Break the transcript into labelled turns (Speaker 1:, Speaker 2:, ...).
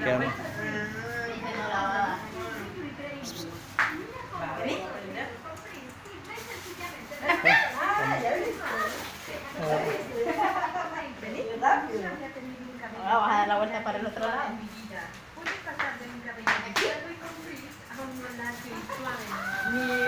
Speaker 1: piano.
Speaker 2: Vamos a dar la vuelta para el otro lado.
Speaker 3: Puedes pasar de un cabello de cuero y con frizz a un lacio suave.